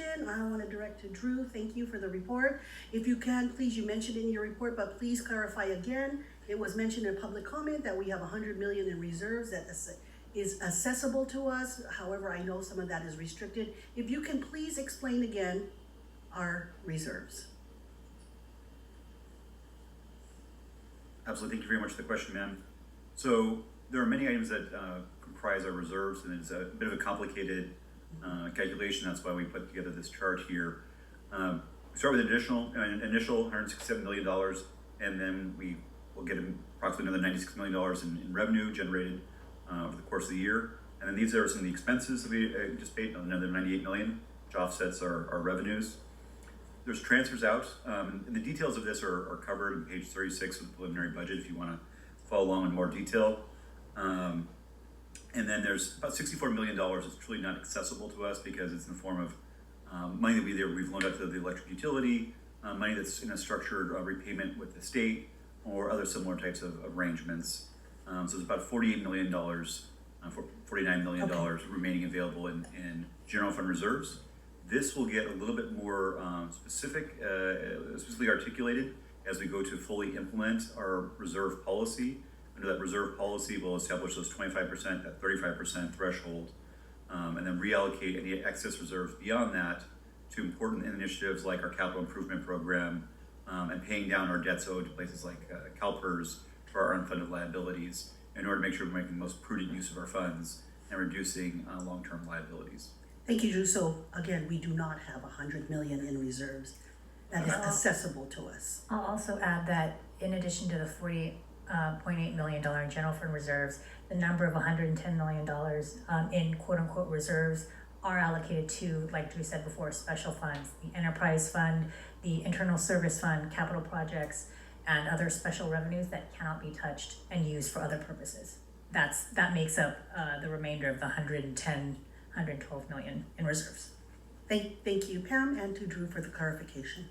I want to direct to Drew. Thank you for the report. If you can, please, you mentioned in your report, but please clarify again. It was mentioned in public comment that we have 100 million in reserves that is accessible to us. However, I know some of that is restricted. If you can please explain again our reserves. Absolutely. Thank you very much for the question, ma'am. So there are many items that comprise our reserves, and it's a bit of a complicated calculation. That's why we put together this chart here. We start with an initial $167 million, and then we will get approximately another $96 million in revenue generated over the course of the year. And then these are some of the expenses that we anticipate, another $98 million, which offsets our revenues. There's transfers out, and the details of this are covered on page 36 of the preliminary budget if you want to follow along in more detail. And then there's about $64 million that's truly not accessible to us because it's in the form of money that we've loaned out to the electric utility, money that's in a structured repayment with the state, or other similar types of arrangements. So there's about $48 million, $49 million remaining available in general fund reserves. This will get a little bit more specifically articulated as we go to fully implement our reserve policy. Under that reserve policy, we'll establish those 25%, that 35% threshold, and then reallocate any excess reserves beyond that to important initiatives like our capital improvement program and paying down our debts owed to places like CalPERS for our unfunded liabilities in order to make sure we're making the most prudent use of our funds and reducing long-term liabilities. Thank you, Drew. So again, we do not have 100 million in reserves that is accessible to us. I'll also add that in addition to the $48.8 million in general fund reserves, the number of $110 million in quote-unquote reserves are allocated to, like Drew said before, special funds, the enterprise fund, the internal service fund, capital projects, and other special revenues that cannot be touched and used for other purposes. That makes up the remainder of the 112 million in reserves. Thank you, Pam, and to Drew for the clarification.